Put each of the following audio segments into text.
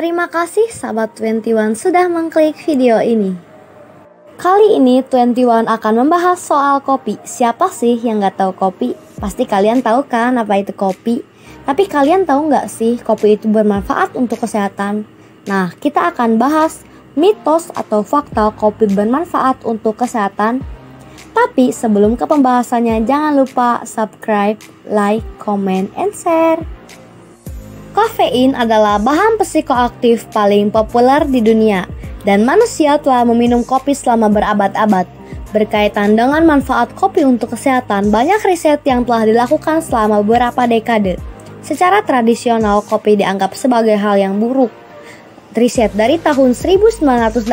Terima kasih sahabat 21 sudah mengklik video ini. Kali ini 21 akan membahas soal kopi. Siapa sih yang gak tahu kopi? Pasti kalian tahu kan apa itu kopi? Tapi kalian tahu gak sih kopi itu bermanfaat untuk kesehatan? Nah, kita akan bahas mitos atau fakta kopi bermanfaat untuk kesehatan. Tapi sebelum ke pembahasannya, jangan lupa subscribe, like, comment, and share. Kafein adalah bahan psikoaktif paling populer di dunia, dan manusia telah meminum kopi selama berabad-abad. Berkaitan dengan manfaat kopi untuk kesehatan, banyak riset yang telah dilakukan selama beberapa dekade. Secara tradisional, kopi dianggap sebagai hal yang buruk. Riset dari tahun 1980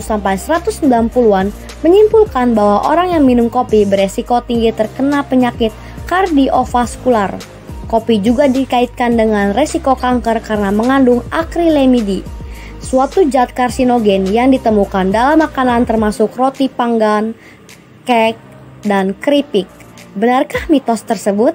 sampai 190-an menyimpulkan bahwa orang yang minum kopi beresiko tinggi terkena penyakit kardiovaskular. Kopi juga dikaitkan dengan resiko kanker karena mengandung akrilamidi, suatu zat karsinogen yang ditemukan dalam makanan termasuk roti panggang, kek, dan keripik. Benarkah mitos tersebut?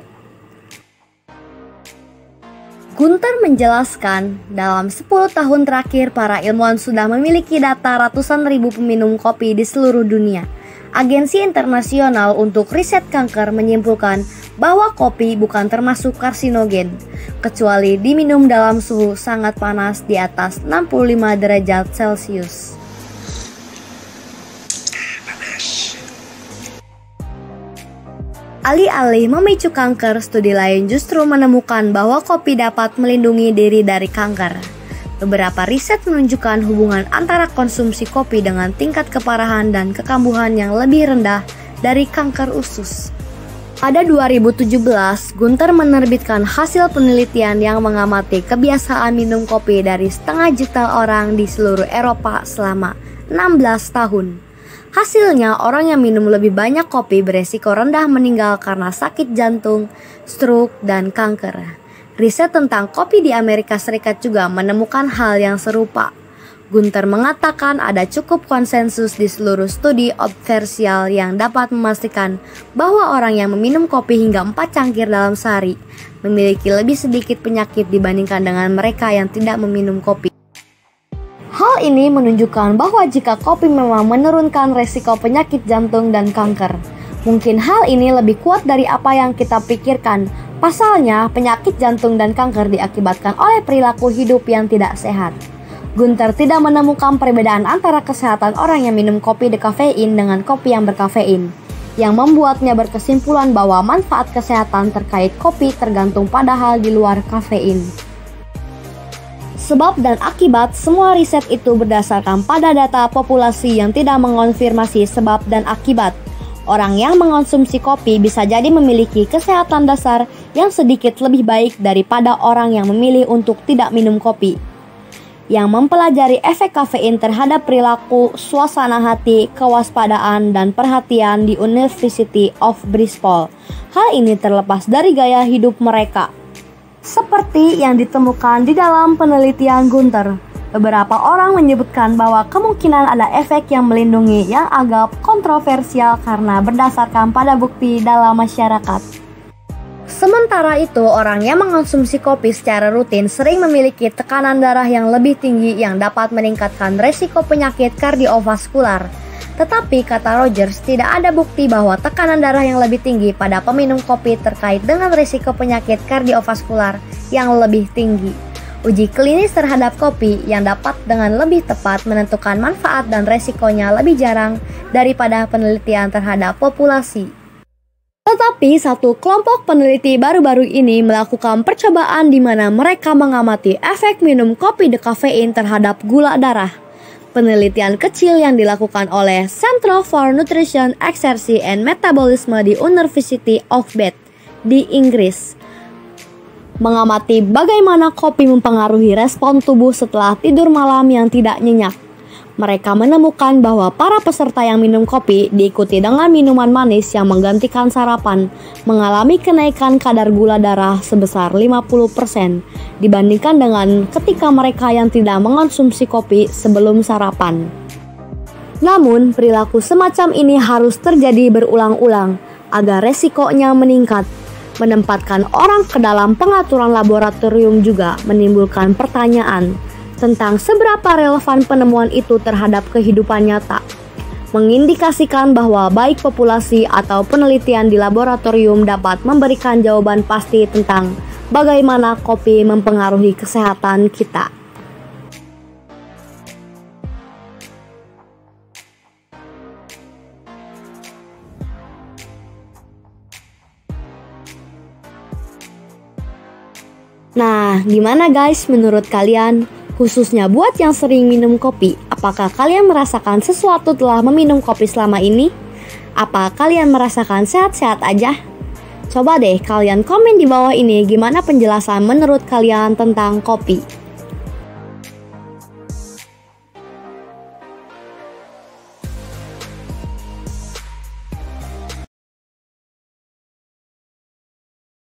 Gunter menjelaskan, dalam 10 tahun terakhir para ilmuwan sudah memiliki data ratusan ribu peminum kopi di seluruh dunia. Agensi Internasional untuk Riset Kanker menyimpulkan bahwa kopi bukan termasuk karsinogen, kecuali diminum dalam suhu sangat panas di atas 65 derajat Celcius. Alih-alih memicu kanker, studi lain justru menemukan bahwa kopi dapat melindungi diri dari kanker. Beberapa riset menunjukkan hubungan antara konsumsi kopi dengan tingkat keparahan dan kekambuhan yang lebih rendah dari kanker usus. Pada 2017, Gunter menerbitkan hasil penelitian yang mengamati kebiasaan minum kopi dari 500 juta orang di seluruh Eropa selama 16 tahun. Hasilnya, orang yang minum lebih banyak kopi beresiko rendah meninggal karena sakit jantung, stroke, dan kanker. Riset tentang kopi di Amerika Serikat juga menemukan hal yang serupa. Gunter mengatakan ada cukup konsensus di seluruh studi observasial yang dapat memastikan bahwa orang yang meminum kopi hingga 4 cangkir dalam sehari memiliki lebih sedikit penyakit dibandingkan dengan mereka yang tidak meminum kopi. Hal ini menunjukkan bahwa jika kopi memang menurunkan resiko penyakit jantung dan kanker, mungkin hal ini lebih kuat dari apa yang kita pikirkan. Pasalnya, penyakit jantung dan kanker diakibatkan oleh perilaku hidup yang tidak sehat. Gunter tidak menemukan perbedaan antara kesehatan orang yang minum kopi dekafein dengan kopi yang berkafein, yang membuatnya berkesimpulan bahwa manfaat kesehatan terkait kopi tergantung pada hal di luar kafein. Sebab dan akibat, semua riset itu berdasarkan pada data populasi yang tidak mengonfirmasi sebab dan akibat. Orang yang mengonsumsi kopi bisa jadi memiliki kesehatan dasar yang sedikit lebih baik daripada orang yang memilih untuk tidak minum kopi. Yang mempelajari efek kafein terhadap perilaku, suasana hati, kewaspadaan, dan perhatian di University of Bristol. Hal ini terlepas dari gaya hidup mereka. Seperti yang ditemukan di dalam penelitian Gunter, beberapa orang menyebutkan bahwa kemungkinan ada efek yang melindungi yang agak kontroversial karena berdasarkan pada bukti dalam masyarakat. Sementara itu, orang yang mengonsumsi kopi secara rutin sering memiliki tekanan darah yang lebih tinggi yang dapat meningkatkan resiko penyakit kardiovaskular. Tetapi, kata Rogers, tidak ada bukti bahwa tekanan darah yang lebih tinggi pada peminum kopi terkait dengan resiko penyakit kardiovaskular yang lebih tinggi. Uji klinis terhadap kopi yang dapat dengan lebih tepat menentukan manfaat dan resikonya lebih jarang daripada penelitian terhadap populasi. Tetapi satu kelompok peneliti baru-baru ini melakukan percobaan di mana mereka mengamati efek minum kopi dekafein terhadap gula darah. Penelitian kecil yang dilakukan oleh Centre for Nutrition, Exercise and Metabolism di University of Bath di Inggris mengamati bagaimana kopi mempengaruhi respon tubuh setelah tidur malam yang tidak nyenyak. Mereka menemukan bahwa para peserta yang minum kopi diikuti dengan minuman manis yang menggantikan sarapan mengalami kenaikan kadar gula darah sebesar 50% dibandingkan dengan ketika mereka yang tidak mengonsumsi kopi sebelum sarapan. Namun, perilaku semacam ini harus terjadi berulang-ulang agar resikonya meningkat. Menempatkan orang ke dalam pengaturan laboratorium juga menimbulkan pertanyaan. tentang seberapa relevan penemuan itu terhadap kehidupan nyata, mengindikasikan bahwa baik populasi atau penelitian di laboratorium dapat memberikan jawaban pasti tentang bagaimana kopi mempengaruhi kesehatan kita. Nah, gimana guys menurut kalian? Khususnya buat yang sering minum kopi, apakah kalian merasakan sesuatu telah meminum kopi selama ini? Apa kalian merasakan sehat-sehat aja? Coba deh kalian komen di bawah ini gimana penjelasan menurut kalian tentang kopi.